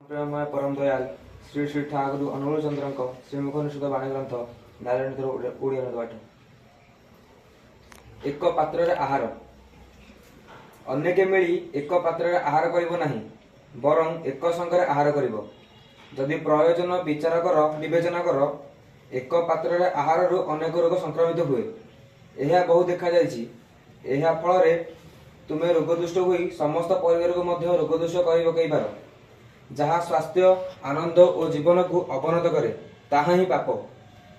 प्रेममय परम दयाल श्री श्री ठाकुर अनुकूल चंद्र श्रीमुख निषुध बाणी ग्रंथ नारायण ओडिया पाठ। एक पात्र आहार अनेके मिली एक पात्र आहार करिब नाही बरं एक संगे आहार करिब। जदि प्रयोजन विचार कर विवेचना कर एक पात्र आहार अनेक रोग संक्रमित हुए। यह बहु देखा जाइछि। यह फल तुमे रोगदुष्ट हुई समस्त परिवार को मध्य रोगदुष्ट कर पकई पार। जहाँ स्वास्थ्य आनंद और जीवन को अवनत करे ताहा ही पाप।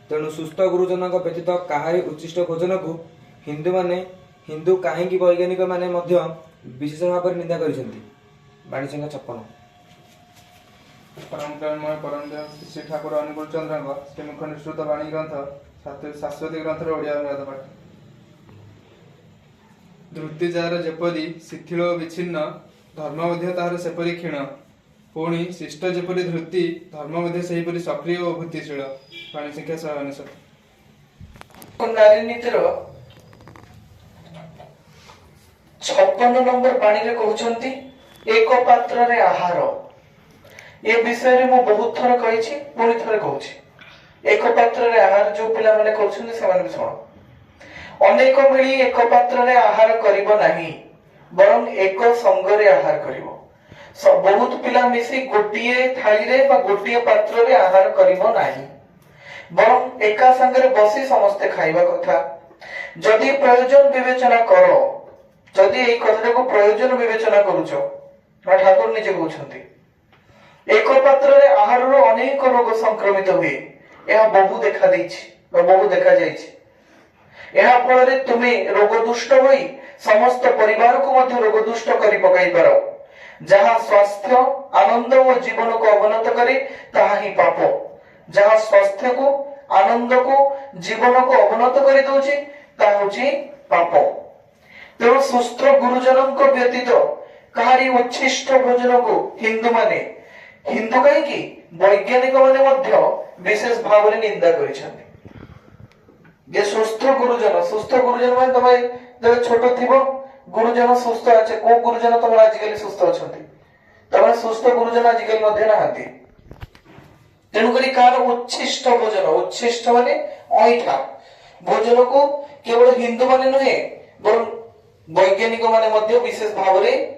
तेणु सुस्थ गुरुजन व्यतीत काहारी उच्छिष्ट भोजन को हिंदू कहीं वैज्ञानिक माने विशेष भाव निंदा करिसेंती। बाणी संख्या 56। परम प्रेममय परम दयाल श्री ठाकुर अनुकूल चंद्र श्रीमुख निषुध बाणी ग्रंथ शाश्वती ग्रंथर ओडिया अनुवाद पाठ। धृति जार जेपरी शिथिल विच्छिन्न धर्म मध्य तार सेपरी क्षीण पुणी शिष्ट जेपरी धृति धर्म मध्य सेहीपरी सक्रिय और भूतिशील। बाणी संख्या 199। नारी नीतिर 56 नंबर बाणी रे कहउछंती एक पात्र रे आहार। ये विषय रे मु बहुत थर कहिछि पुणी थर कहउछि। एक पात्र रे आहार जो पिला माने कहउछंती से माने सुनो। अनेक मिली एक पात्र रे आहार करिब नाही बरं एक संग रे आहार करिब। बहुत पिला मिसी गोटिए थाली रे बा गोटिए पात्र रे आहार करिब नाही बरं एका संगे बसी समस्ते खाइबा कथा। जदि प्रयोजन विवेचना करो जदि एई कथा को प्रयोजन विवेचना करूछो ठाकुर निजे कहउछंती एक पात्र रे आहार रो अनेक रोग संक्रमित हुए। यह बहु देखा देछि बा बहु देखा जाइछि। यह फल रे तुमे रोग दुष्ट होई समस्त परिवार को मध्य रोग दुष्ट करि पकाई पारो। जहाँ स्वास्थ्य आनंद और जीवन को अवनत करे ताहा ही पाप। जहाँ स्वास्थ्य को आनंद को जीवन को अवनत कर दउछि ताहा होछि पाप। तेणु सुस्थ गुरुजन को व्यतीत कहारी उच्छिष्ट भोजन को हिंदू कहीं वैज्ञानिक माने विशेष भाव में निंदा करिसेंती। जे सुस्थ गुरुजन माने तमे जब छोट थिबो गुरुजन सुस्थ अच्छे को गुरुजन तुम आजिकल सुस्थ अछंती तमे सुस्थ गुरुजन आजिकल मध्य नाहांती। तेणु करी कार उच्छिष्ट माने ऐठा भोजन को केवल हिंदू माने नुहे बरं वैज्ञानिक माने मध्य विशेष भाव में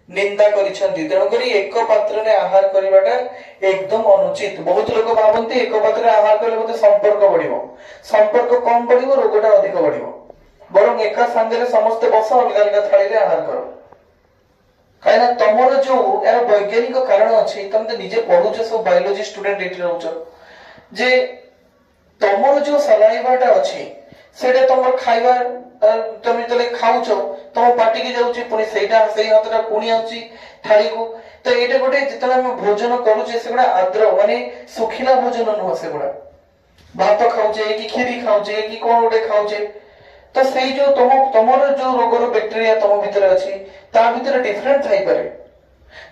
निंदा करिसेंती। तेणु करी एक पात्र रे आहार करिवाटा एकदम अनुचित। बहुत लोग भाबंती एक पात्र रे आहार करले मते संपर्क कम बढ़िबो रोगटा अधिक बढ़िबो बरं एका संगे समस्त बस अलग अलग थाली रे आहार करो। कायना तमर जो यार वैज्ञानिक कारण अछि तुम तो निजे पढुछ सब बायोलॉजी स्टूडेंट एठी रहउछ जे तमर जो सलाइवाटा अछि सेटा तमर खाइबा तुम जले खाउछ तुम पार्टी के जाउछि पुनी सेटा सेही हातटा पुनी आउछि थाली को। तो एटा गोटे जितला हम भोजन करूछे सेगुडा आद्र माने सुखिला भोजन न सेगुडा भात खाउछे कि खीरी खाउछे कि कोन गोटे खाउछे। तो सेही जो तमर जो रोगर बैक्टीरिया तम भीतर अछि ता भीतर डिफरेंट थाई पारे।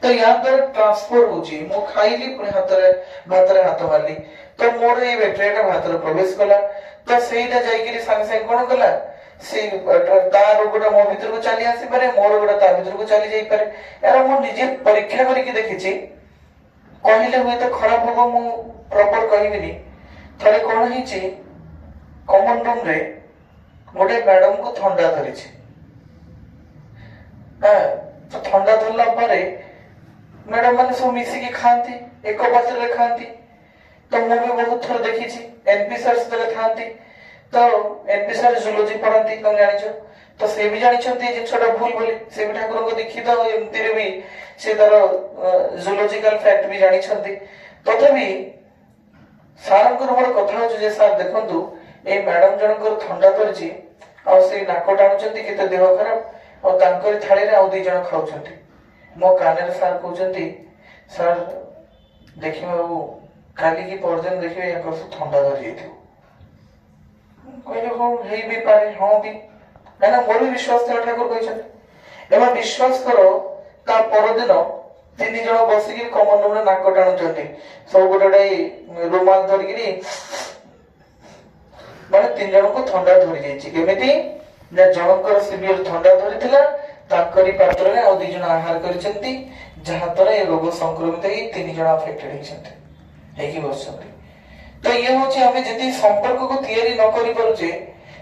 तो या पर ट्रांसफर होछि मो खाइली पुनी भातरे हाथ मारली तो मोर ए बैक्टीरिया भात रे प्रवेश कला तो सेहीटा जाई कि संगे कोन कला से ता रोगटा मो भीतर को चली आसी पारे मोर रोगटा ता भीतर को चली जाई पारे। यार मो निजे परीक्षा करके देखिछि कहिले हुए तो खराब होबो मु प्रॉपर कहिबिनी। थरे कोन हिछि कॉमन रूम रे गोटे मैडम को ठंडा धरी तो ठंडा धरला परे मैडम माने सब मिसिकी खाती एक पात्र रे खाती। तो मु भी बहुत थर देखिछि एनपी सर से खाती तो एनपी सर जूलॉजी पढ़ाती तुम जानिछो तो से भी जानिछंती जे छोटा भूल बोली से भी ठाकुर को देखि तो एमती रे भी से तार जूलॉजिकल फैक्ट भी जानिछंती। तथापि सार को मोर कथा हो जे सर देखंतु ए मैडम जनकर ठंडा धरछि आ से नाक टाणुचंती केते देह खराब और तांकर थाली रे आ दुई जण खाउचंती। मो काने रे सर कहउचंती सर देखिबा बाबू काली की परदिन देखिबे एकर से ठंडा धरि जेतियो कहले हो हेई भी पारे हां भी ना मोर भी विश्वास था ठाकुर कहछन। एमा विश्वास करो ता परदिन तीन जण बसी के कमन रूम रे नाक टाणुचंती सब गोटे रुमाल धरिगिरी माने तीन जन को ठंडा धरी जाइछि। केमिति जे जनकर सिवियर ठंडा धरिथिला ताकरी पात्र रे आ दुई जन आहार करिसेंती ଯାହାଦ୍ୱାରା ଏ ରୋଗ ସଂକ୍ରମିତ ହେଇ 3 ଜଣ ଆଫେକ୍ଟେଡ ହେଇଛନ୍ତି ହେଇକି ବସୁଛନ୍ତି। ତ ଇଏ ହଉଛି ଆମେ ଯେତିକି ସମ୍ପର୍କକୁ ତିଆରି ନ କରିପାରୁଛେ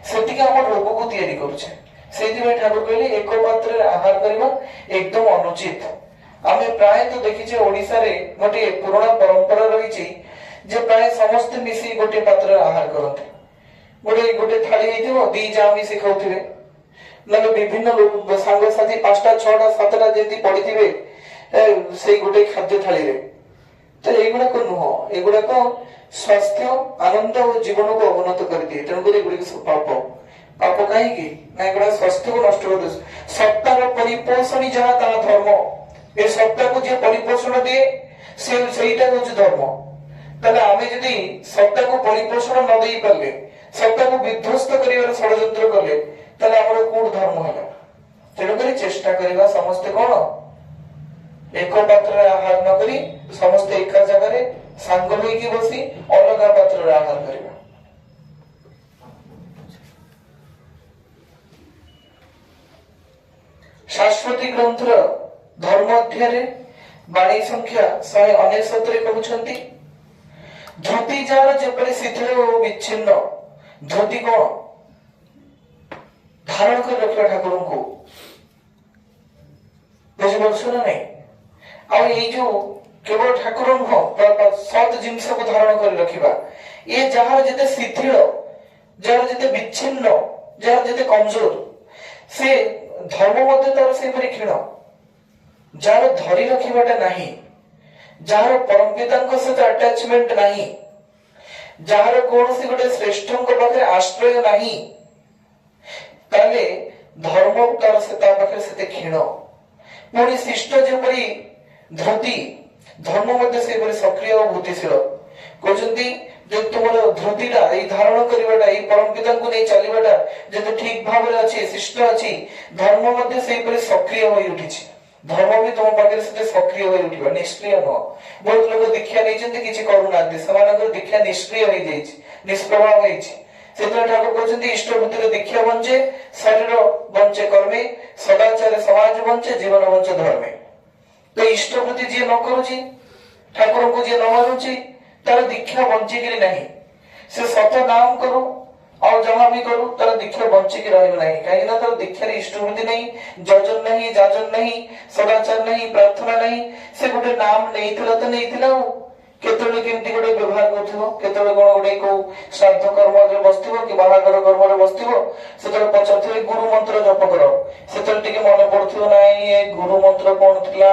ସେତିକି ଆମ ରୋଗକୁ ତିଆରି କରୁଛେ। ସେଇଥିପାଇଁ ଠାକୁର କହିଲେ ଏକ ପାତ୍ରରେ ଆହାର କରିବା ଏକଦମ ଅନୁଚିତ। ଆମେ ପ୍ରାୟତଃ ଦେଖିଛେ ଓଡିଶାରେ ଗୋଟିଏ ପୁରୁଣା ପରମ୍ପରା ରହିଛି ଯେ ପ୍ରାୟ ସମସ୍ତେ ମିଶି ଗୋଟିଏ ପାତ୍ରରେ ଆହାର କରନ୍ତି। ଗୋଟେ ଥାଳି ହେଇଥିବ, 2 ଯା ମିଶି ଖାଉଥିବେ, ନହେଲେ ବିଭିନ୍ନ ଲୋକ ସାଙ୍ଗସାଥି 5ଟା 6ଟା 7ଟା ଯେମିତି ପଡିଥିବେ ସେଇ ଗୋଟେ ଖାଦ୍ୟ ଥାଳିରେ। ତ ଏଇଗୁଡାକ ନୁହଁ, ଏଗୁଡାକ ସ୍ୱାସ୍ଥ୍ୟ ଆନନ୍ଦ ଓ ଜୀବନକୁ ଅବନତ କରିଦିଏ। ତେଣୁକରି ଏଗୁଡିକ ସବୁ ପାପ। ପାପ କାହିଁକି ନା ଏଗୁଡା ସ୍ୱାସ୍ଥ୍ୟକୁ ନଷ୍ଟ କରିଦିଏ। ସପ୍ତାହର ପରିପୋଷଣ ଯାହା ତାହା ଧର୍ମ। ଏ ସପ୍ତାହକୁ ଯିଏ ପରିପୋଷଣ ଦିଏ ସେଇଟା ହଉଛି ଧର୍ମ। ତାହେଲେ ଆମେ ଯଦି ସପ୍ତାହକୁ ପରିପୋଷଣ ନ ଦେଇ ପାରିଲେ, ସପ୍ତାହକୁ ବିଧ୍ୱସ୍ତ କରିବାର ଷଡଯନ୍ତ୍ର କଲେ, ତାହେଲେ ଆମର କୋଉଠି ଧର୍ମ ହେଲା? ତେଣୁକରି ଚେଷ୍ଟା କରିବା ସମସ୍ତେ କଣ ଏକ ପାତ୍ରରେ ଆହାର ନ କରି ସମସ୍ତେ ଏକା ଜାଗାରେ ସାଙ୍ଗ ହେଇକି ବସି ଅଲଗା ପାତ୍ରରେ ଆହାର କରିବା। ଶାଶ୍ୱତୀ ଗ୍ରନ୍ଥର ଧର୍ମ ଅଧ୍ୟାୟରେ ବାଣୀ ସଂଖ୍ୟା 169 କହୁଛନ୍ତି, ଧୃତି ଯାହାର ଯେପରି ଶିଥିଳ ଓ ବିଚ୍ଛିନ୍ନ। ଧୃତି କଣ? ଧାରଣ କରି ରଖିବା ଠାକୁରଙ୍କୁ, ବୁଝିପାରୁଛ ନା ନାଇଁ? ଆଉ ଏଇ ଯୋଉ କେବଳ ଠାକୁର ନୁହଁ, ସତ୍ ଜିନିଷକୁ ଧାରଣ କରି ରଖିବା। ଏ ଯାହାର ଯେତେ ଶିଥିଳ, ଯାହାର ଯେତେ ବିଚ୍ଛିନ୍ନ, ଯାହାର ଯେତେ କମଜୋର, ସେ ଧର୍ମ ମଧ୍ୟ ତାର ସେପରି କ୍ଷୀଣ। ଯାହାର ଧରି ରଖିବାଟା ନାହିଁ, ଯାହାର ପରମ ପିତାଙ୍କ ସହିତ ଆଟାଚମେଣ୍ଟ ନାହିଁ, ଯାହାର କୌଣସି ଗୋଟେ ଶ୍ରେଷ୍ଠଙ୍କ ପାଖରେ ଆଶ୍ରୟ ନାହିଁ, ତାହେଲେ ଧର୍ମ ତାର ତା ପାଖରେ ସେତେ କ୍ଷୀଣ। ପୁଣି ଶିଷ୍ଟ ଯେପରି ଧୃତି, ଧର୍ମ ମଧ୍ୟ ସେପରି ସକ୍ରିୟ ଓ ବୃଦ୍ଧିଶୀଳ। କହୁଛନ୍ତି ଯେ ତୁମର ଧୃତିଟା, ଏଇ ଧାରଣ କରିବାଟା, ଏଇ ପରମ ପିତାଙ୍କୁ ନେଇ ଚାଲିବାଟା ଯଦି ଠିକ ଭାବରେ ଅଛି, ଶିଷ୍ଟ ଅଛି, ଧର୍ମ ମଧ୍ୟ ସେହିପରି ସକ୍ରିୟ ହୋଇ ଉଠିଛି। ଧର୍ମ ବି ତୁମ ପାଖରେ ସେତେ ସକ୍ରିୟ ହୋଇ ଉଠିବ, ନିଷ୍କ୍ରିୟ ନୁହଁ। ବହୁତ ଲୋକ ଦୀକ୍ଷା ନେଇଛନ୍ତି, କିଛି କରୁନାହାନ୍ତି, ସେମାନଙ୍କର ଦୀକ୍ଷା ନିଷ୍କ୍ରିୟ ହେଇଯାଇଛି, ନିଷ୍ପ୍ରଭାବ ହେଇଛି। ସେଥିପାଇଁ ଠାକୁର କହୁଛନ୍ତି ଇଷ୍ଟଭୂତିର ଦୀକ୍ଷା ବଞ୍ଚେ, ଶରୀର ବଞ୍ଚେ କର୍ମେ, ସଦାଚାର ସମାଜ ବଞ୍ଚେ, ଜୀବନ ବଞ୍ଚେ ଧର୍ମେ। ତ ଇଷ୍ଟଭୂତି ଯିଏ ନ କରୁଛି, ଠାକୁରଙ୍କୁ ଯିଏ ନ ମାନୁଛି, ତାର ଦୀକ୍ଷା ବଞ୍ଚିକିରି ନାହିଁ। ସେ ସତ ନାମ କରୁ ଆଉ ଯାହା ବି କରୁ, ତାର ଦୀକ୍ଷା ବଞ୍ଚିକି ରହିବ ନାହିଁ। କାହିଁକି ନା ତାର ଦୀକ୍ଷାରେ ଇଷ୍ଟଭୂତି ନାହିଁ, ଯଜନ ନାହିଁ, ଯାଜନ ନାହିଁ, ସଦାଚାର ନାହିଁ, ପ୍ରାର୍ଥନା ନାହିଁ। ସେ ଗୋଟେ ନାମ ନେଇଥିଲା ତ ନେଇଥିଲା, ଆଉ କେତେବେଳେ କେମିତି ଗୋଟେ ବ୍ୟବହାର କରୁଥିବ, କେତେବେଳେ କଣ ଗୋଟେ କୋଉ ଶ୍ରାଦ୍ଧ କର୍ମରେ ବସିଥିବ କି ବାହାଘର କର୍ମରେ ବସିଥିବ, ସେତେବେଳେ ପଚାରୁଥିବେ ଗୁରୁ ମନ୍ତ୍ର ଜପ କର। ସେତେବେଳେ ଟିକେ ମନେ ପଡୁଥିବ, ନାଇଁ ଏ ଗୁରୁ ମନ୍ତ୍ର କଣ ଥିଲା,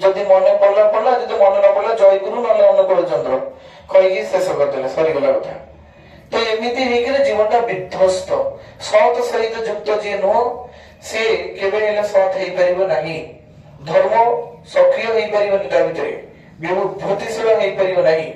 ଯଦି ମନେ ପଡିଲା ପଡିଲା, ଯଦି ମନେ ନ ପଡିଲା ଜୟ ଗୁରୁ ନହେଲେ ଅନୁକୂଳ ଚନ୍ଦ୍ର କହିକି ଶେଷ କରିଦେଲେ, ସରିଗଲା କଥା। ତ ଏମିତି ହେଇଗଲେ ଜୀବନଟା ବିଧ୍ୱସ୍ତ। ସତ ସହିତ ଯୁକ୍ତ ଯିଏ ନୁହଁ, ସେ କେବେ ହେଲେ ସତ ହେଇପାରିବ ନାହିଁ। ଧର୍ମ ସକ୍ରିୟ ହେଇପାରିବନି ତା ଭିତରେ, ବିଭୂତିଶୀଳ ହେଇପାରିବ ନାହିଁ।